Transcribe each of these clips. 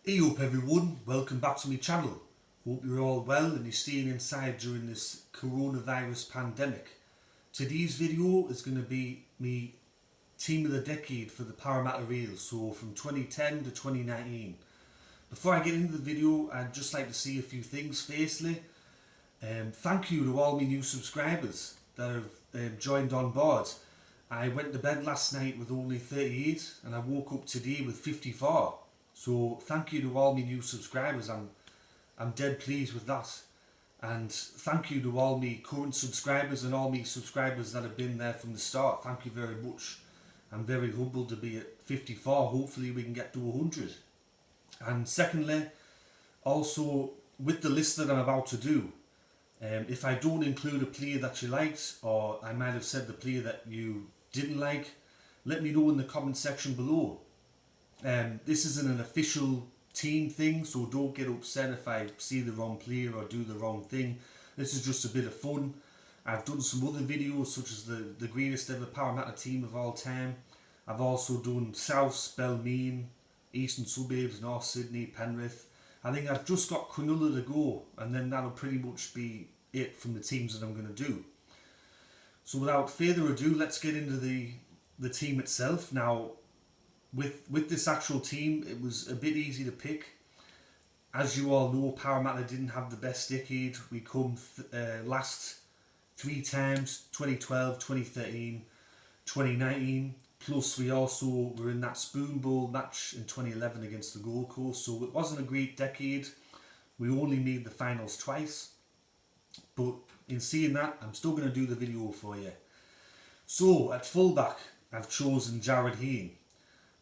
Hey up everyone, welcome back to my channel. Hope you're all well and you're staying inside during this coronavirus pandemic. Today's video is going to be me team of the decade for the Parramatta Eels, so from 2010 to 2019. Before I get into the video, I'd just like to say a few things. Firstly, thank you to all my new subscribers that have joined on board. I went to bed last night with only 38 and I woke up today with 54. So thank you to all my new subscribers. I'm dead pleased with that. And thank you to all my current subscribers and all my subscribers that have been there from the start. Thank you very much. I'm very humbled to be at 54. Hopefully we can get to 100. And secondly, also with the list that I'm about to do, if I don't include a player that you liked, or I might have said the player that you didn't like, let me know in the comment section below. This isn't an official team thing, so don't get upset if I see the wrong player or do the wrong thing. This is just a bit of fun. I've done some other videos such as the greatest ever Parramatta team of all time. I've also done South, Spelmean, Eastern Suburbs, North Sydney, Penrith. I think I've just got Cronulla to go, and then that'll pretty much be it from the teams that I'm going to do. So without further ado, let's get into the team itself. Now, with this actual team, it was a bit easy to pick. As you all know, Parramatta didn't have the best decade. We come last 3 times, 2012, 2013, 2019. Plus we also were in that Spoon Bowl match in 2011 against the Gold Coast. So it wasn't a great decade. We only made the finals twice. But in seeing that, I'm still going to do the video for you. So at fullback, I've chosen Jarryd Hayne.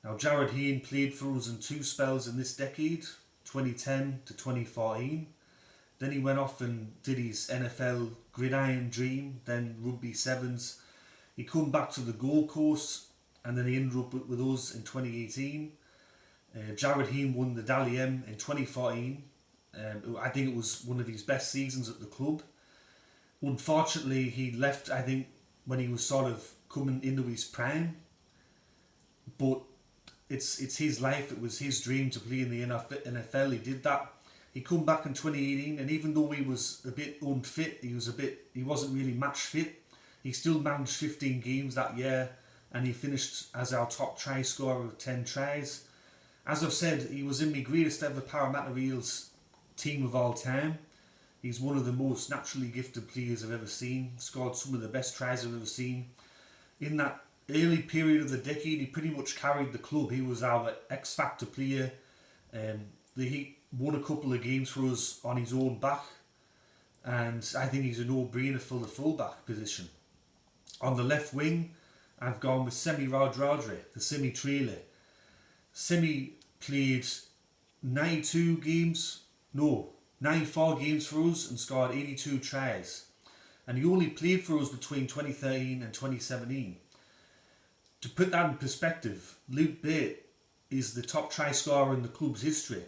Now Jarryd Hayne played for us in 2 spells in this decade, 2010 to 2014. Then he went off and did his NFL gridiron dream, then rugby sevens. He come back to the Gold Coast and then he ended up with us in 2018. Jarryd Hayne won the Dally M in 2014. I think it was one of his best seasons at the club. Unfortunately, he left, I think, when he was sort of coming into his prime. But it's his life, it was his dream to play in the NFL. He did that. He come back in 2018, and even though he was a bit unfit, he wasn't really match fit, he still managed 15 games that year, and he finished as our top try scorer with 10 tries. As I've said, he was in my greatest ever Parramatta Eels team of all time. He's one of the most naturally gifted players I've ever seen. Scored some of the best tries I've ever seen. In that early period of the decade, he pretty much carried the club. He was our X-Factor player. He won a couple of games for us on his own back, and I think he's a no-brainer for the full-back position. On the left wing, I've gone with Radradra, the semi-trailer. Semi played 94 games for us and scored 82 tries. And he only played for us between 2013 and 2017. To put that in perspective, Burt is the top try scorer in the club's history.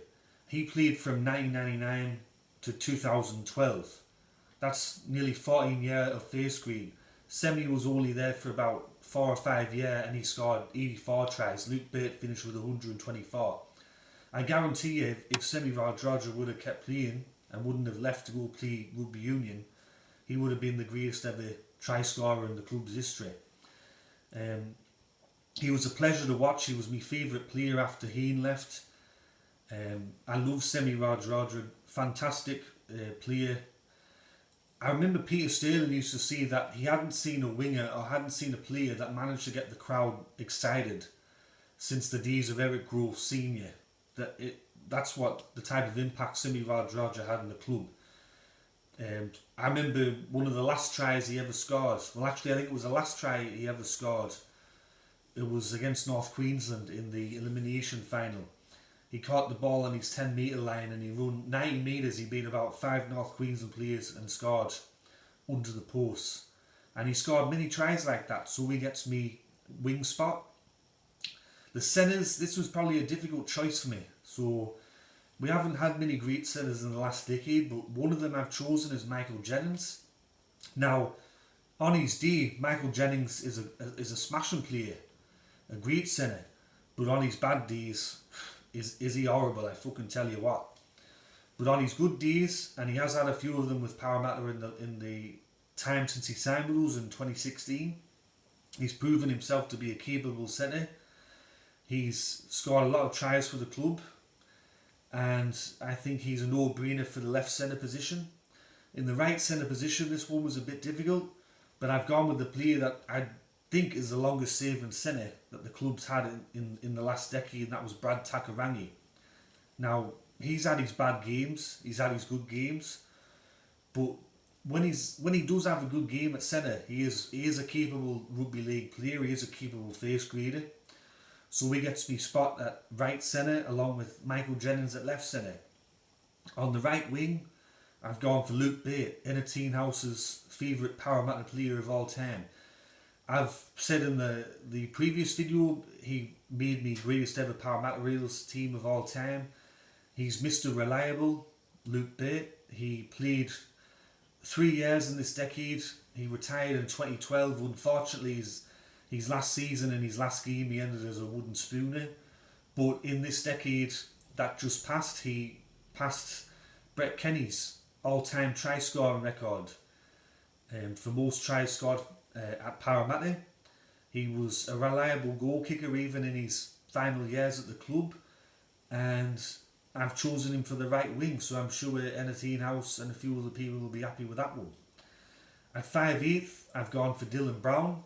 He played from 1999 to 2012. That's nearly 14 years of first grade. Semi was only there for about 4 or 5 years and he scored 84 tries. Burt finished with 124. I guarantee you, if Semi Radradra would have kept playing and wouldn't have left to go play rugby union, he would have been the greatest ever try scorer in the club's history. He was a pleasure to watch. He was my favourite player after Hayne left. I love Semi Radradra, fantastic player. I remember Peter Sterling used to say that he hadn't seen a winger or hadn't seen a player that managed to get the crowd excited since the days of Eric Grove Senior. That's what the type of impact Semi Radradra had in the club. I remember one of the last tries he ever scored. Well, actually, I think it was the last try he ever scored. It was against North Queensland in the elimination final. He caught the ball on his 10-metre line and he run 90 metres. He beat about 5 North Queensland players and scored under the posts. And he scored many tries like that, so he gets me wing spot. The centres, this was probably a difficult choice for me. So we haven't had many great centres in the last decade, but one of them I've chosen is Michael Jennings. Now, on his day, Michael Jennings is a smashing player, a great centre, but on his bad days, is he horrible, I fucking tell you what. But on his good days, and he has had a few of them with Parramatta in the time since he signed with us in 2016, he's proven himself to be a capable centre. He's scored a lot of tries for the club, and I think he's a no-brainer for the left centre position. In the right centre position, this one was a bit difficult, but I've gone with the player that I think is the longest saving centre that the club's had in the last decade, and that was Brad Takairangi. Now, he's had his bad games, he's had his good games, but when he does have a good game at centre, he is a capable rugby league player, he is a capable face grader. So he gets me spot at right centre along with Michael Jennings at left centre. On the right wing, I've gone for Luke Burt, Entertain House's favourite Parramatta player of all time. I've said in the previous video, he made me greatest ever Parramatta Eels team of all time. He's Mr. Reliable, Luke Burt. He played 3 years in this decade. He retired in 2012. Unfortunately, his last season and his last game, he ended as a wooden spooner. But in this decade that just passed, he passed Brett Kenny's all-time try scoring record for most tries scored at Parramatta. He was a reliable goal kicker even in his final years at the club, and I've chosen him for the right wing, so I'm sure Entertain House and a few other people will be happy with that one. At 5'8", I've gone for Dylan Brown.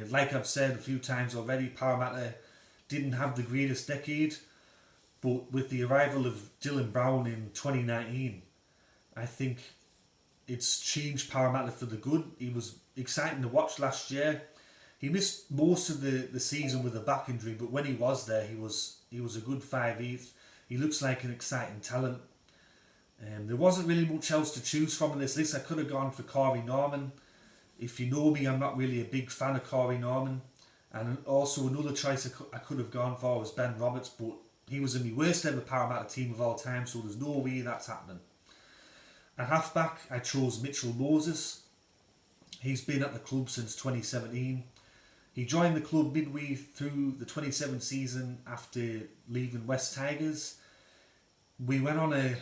Like I've said a few times already, Parramatta didn't have the greatest decade, but with the arrival of Dylan Brown in 2019, I think it's changed Parramatta for the good. He was exciting to watch last year. He missed most of the season with a back injury, but when he was there, he was a good 5'8". He looks like an exciting talent. There wasn't really much else to choose from in this list. I could have gone for Corey Norman. If you know me, I'm not really a big fan of Corey Norman. And also another choice I could have gone for was Ben Roberts, but he was in my worst ever Parramatta team of all time, so there's no way that's happening. At halfback, I chose Mitchell Moses. He's been at the club since 2017. He joined the club midway through the 27 season after leaving West Tigers. We went on a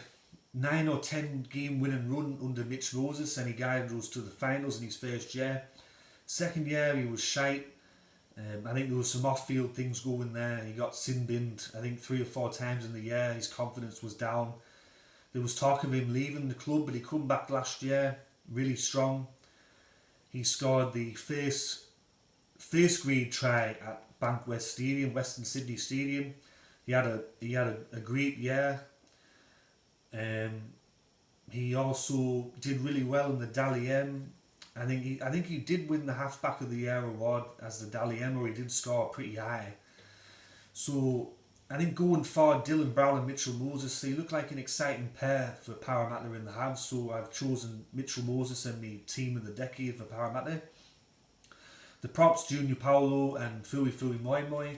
9 or 10 game winning run under Mitch Moses, and he guided us to the finals in his first year. Second year he was shite. I think there was some off-field things going there. He got sin-binned I think 3 or 4 times in the year. His confidence was down. There was talk of him leaving the club, but he come back last year really strong. He scored the first grade try at Bankwest Stadium, Western Sydney Stadium. He had a great year. He also did really well in the Dally M. I think he did win the Halfback of the Year award as the Dally M, or he did score pretty high. So I think going forward, Dylan Brown and Mitchell Moses, they look like an exciting pair for Parramatta in the halves. So I've chosen Mitchell Moses and my team of the decade for Parramatta. The props, Junior Paulo and Fui Fui Moi Moi.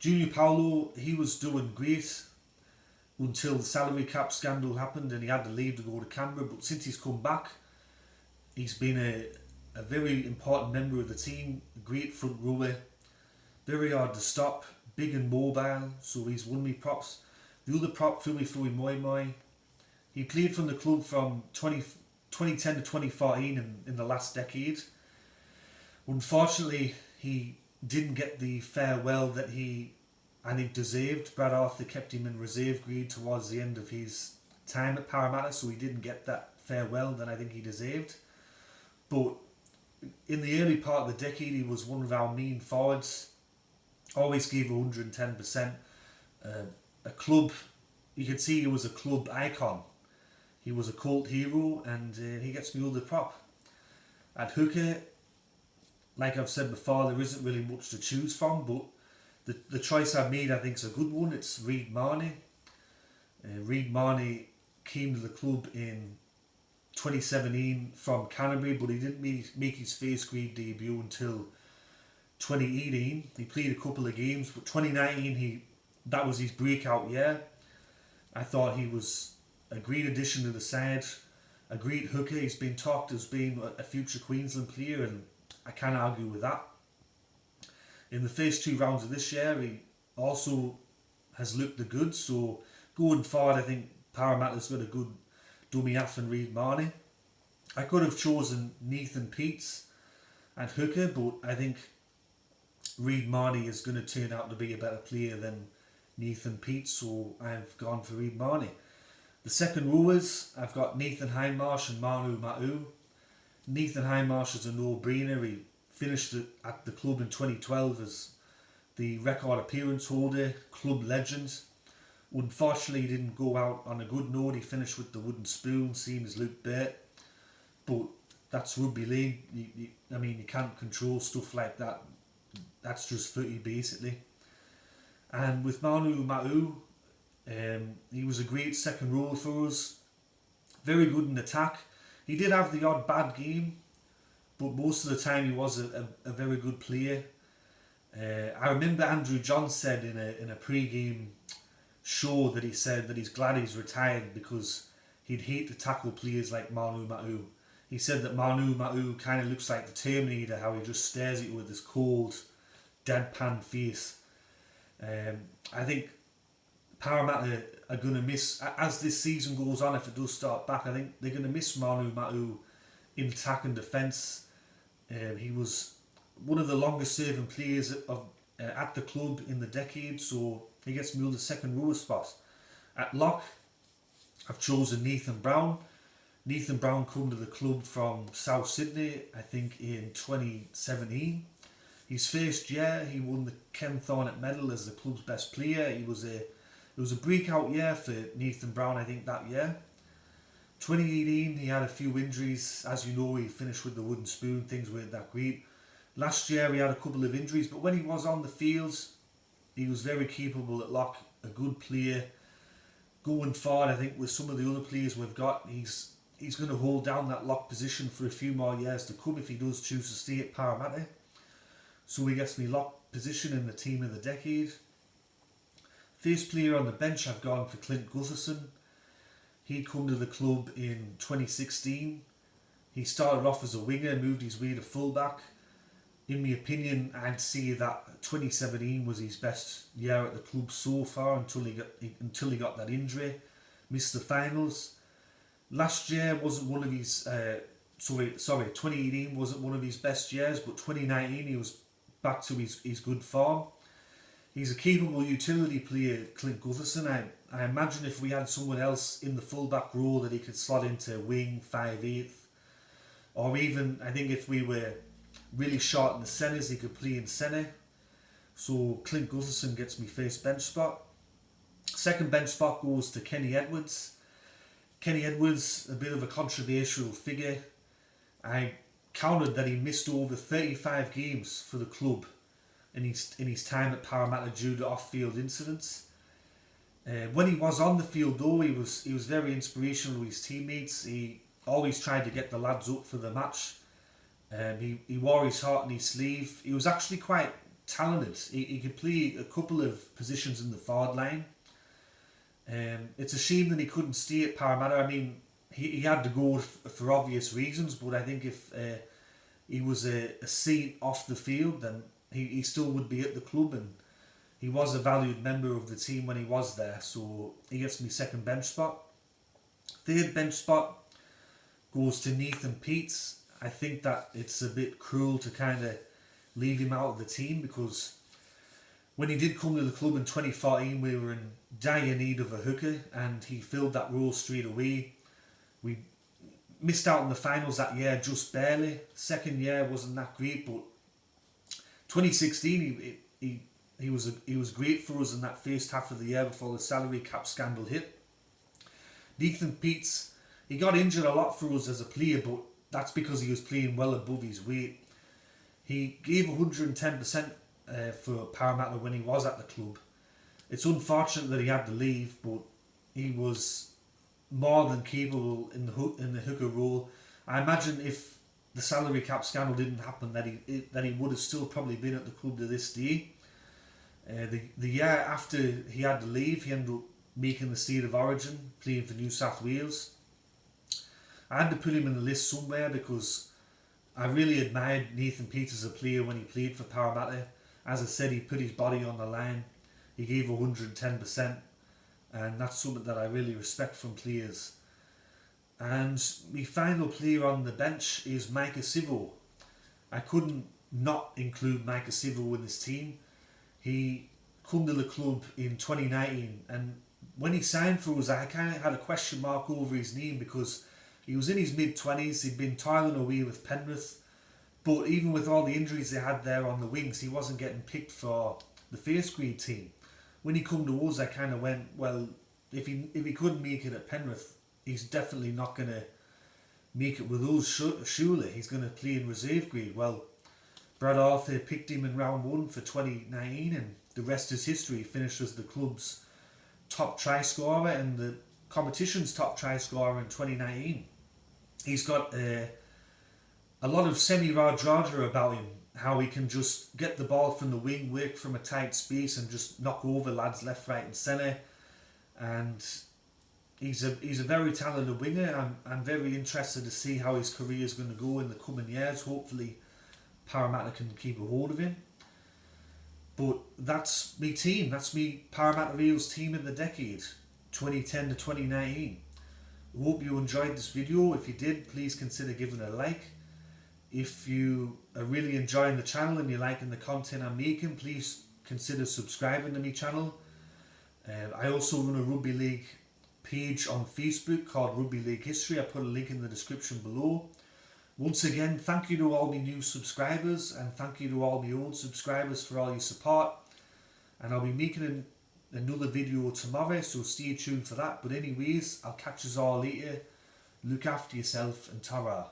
Junior Paulo, he was doing great until the salary cap scandal happened and he had to leave to go to Canberra. But since he's come back, he's been a very important member of the team, a great front rower, very hard to stop, big and mobile, so he's won me props. The other prop, Fui Fui Moi Moi, he played from the club from 2010 to 2014 in the last decade. Unfortunately, he didn't get the farewell that he, I think, deserved. Brad Arthur kept him in reserve grade towards the end of his time at Parramatta, so he didn't get that farewell that I think he deserved. But in the early part of the decade, he was one of our main forwards. Always gave 110%. A club, you could see he was a club icon. He was a cult hero, and he gets me all the prop. At hooker, like I've said before, there isn't really much to choose from, but the choice I've made, I think, is a good one. It's Reid Mahoney. Reid Mahoney came to the club in 2017 from Canterbury, but he didn't make his first grade debut until 2018. He played a couple of games, but 2019 that was his breakout year. I thought he was a great addition to the side, a great hooker. He's been talked as being a future Queensland player, and I can't argue with that. In the first 2 rounds of this year, he also has looked the goods. So going forward, I think Parramatta's got a good dummy half in Reid Mahoney. I could have chosen Nathan Peats at hooker, but I think Reid Mahoney is going to turn out to be a better player than Nathan Peats, so I've gone for Reid Mahoney. The second rowers, I've got Nathan Hindmarsh and Manu Ma'u. Nathan Hindmarsh is a no-brainer. He finished at the club in 2012 as the record appearance holder, club legend. Unfortunately, he didn't go out on a good note. He finished with the wooden spoon, same as Burt. But that's rugby league. You can't control stuff like that. That's just footy, basically. And with Manu Ma'u, he was a great second rower for us. Very good in attack. He did have the odd bad game, but most of the time he was a very good player. I remember Andrew John said in a pre-game show that he said that he's glad he's retired because he'd hate to tackle players like Manu Ma'u. He said that Manu Ma'u kind of looks like the Terminator, how he just stares at you with this cold, deadpan face. I think Parramatta are going to miss, as this season goes on, if it does start back, I think they're going to miss Manu Ma'u in attack and defence. He was one of the longest serving players at the club in the decade, so he gets me the second rower spot. At lock, I've chosen Nathan Brown. Nathan Brown come to the club from South Sydney, I think in 2017. His first year, he won the Ken Thornett Medal as the club's best player. It was a breakout year for Nathan Brown, I think, that year. 2018, he had a few injuries. As you know, he finished with the wooden spoon. Things weren't that great. Last year, he had a couple of injuries, but when he was on the fields, he was very capable at lock, a good player. Going forward, I think with some of the other players we've got, he's going to hold down that lock position for a few more years to come if he does choose to stay at Parramatta. So he gets me lock position in the team of the decade. First player on the bench, I've gone for Clint Gutherson. He come to the club in 2016. He started off as a winger, moved his way to fullback. In my opinion, I'd say that 2017 was his best year at the club so far until he got that injury, missed the finals. Last year wasn't one of his. 2018 wasn't one of his best years, but 2019 he was back to his good form. He's a capable utility player, Clint Gutherson. I imagine if we had someone else in the fullback role that he could slot into wing, 5/8, or even I think if we were really short in the centres, he could play in centre. So Clint Gutherson gets me first bench spot. Second bench spot goes to Kenny Edwards. Kenny Edwards, a bit of a controversial figure. I counted that he missed over 35 games for the club in his time at Parramatta due to off-field incidents. When he was on the field though, he was very inspirational with his teammates. He always tried to get the lads up for the match. He wore his heart on his sleeve. He was actually quite talented. He could play a couple of positions in the forward line. It's a shame that he couldn't stay at Parramatta. I mean, he had to go for obvious reasons, but I think if he was a seat off the field, then he still would be at the club, and he was a valued member of the team when he was there, so he gets me second bench spot. Third bench spot goes to Nathan Peats. I think that it's a bit cruel to kind of leave him out of the team because when he did come to the club in 2014, we were in dire need of a hooker and he filled that role straight away. We missed out on the finals that year just barely. Second year wasn't that great, but 2016 he was great for us in that first half of the year before the salary cap scandal hit. Nathan Peats, he got injured a lot for us as a player, but that's because he was playing well above his weight. He gave 110% for Parramatta when he was at the club. It's unfortunate that he had to leave, but he was more than capable in the hooker role. I imagine if the salary cap scandal didn't happen, that he would have still probably been at the club to this day. The year after he had to leave, he ended up making the State of Origin, playing for New South Wales. I had to put him in the list somewhere because I really admired Nathan Peats as a player when he played for Parramatta. As I said, he put his body on the line. he gave 110%, and that's something that I really respect from players. And my final player on the bench is Maika Sivo. I couldn't not include Maika Sivo in this team. He come to the club in 2019, and when he signed for us, I kind of had a question mark over his name because he was in his mid-20s, he'd been toiling away with Penrith, but even with all the injuries they had there on the wings, he wasn't getting picked for the first grade team. When he come to us, I kind of went, well, if he couldn't make it at Penrith, he's definitely not going to make it with us, surely. He's going to play in reserve grade. Well, Brad Arthur picked him in round 1 for 2019, and the rest is history. He finished as the club's top try scorer and the competition's top try scorer in 2019. He's got a lot of semi-Radradra about him, how he can just get the ball from the wing, work from a tight space and just knock over lads left, right and centre. And he's a very talented winger. I'm very interested to see how his career is going to go in the coming years. Hopefully Parramatta can keep a hold of him. But that's me team. That's me Parramatta Eels team in the decade, 2010 to 2019. I hope you enjoyed this video. If you did, please consider giving it a like. If you are really enjoying the channel and you're liking the content I'm making, please consider subscribing to my channel. I also run a rugby league page on Facebook called Rugby League History. I put a link in the description below. Once again, thank you to all my new subscribers, and thank you to all my old subscribers for all your support. And I'll be making another video tomorrow, so stay tuned for that. But anyways, I'll catch you all later. Look after yourself and ta-ra.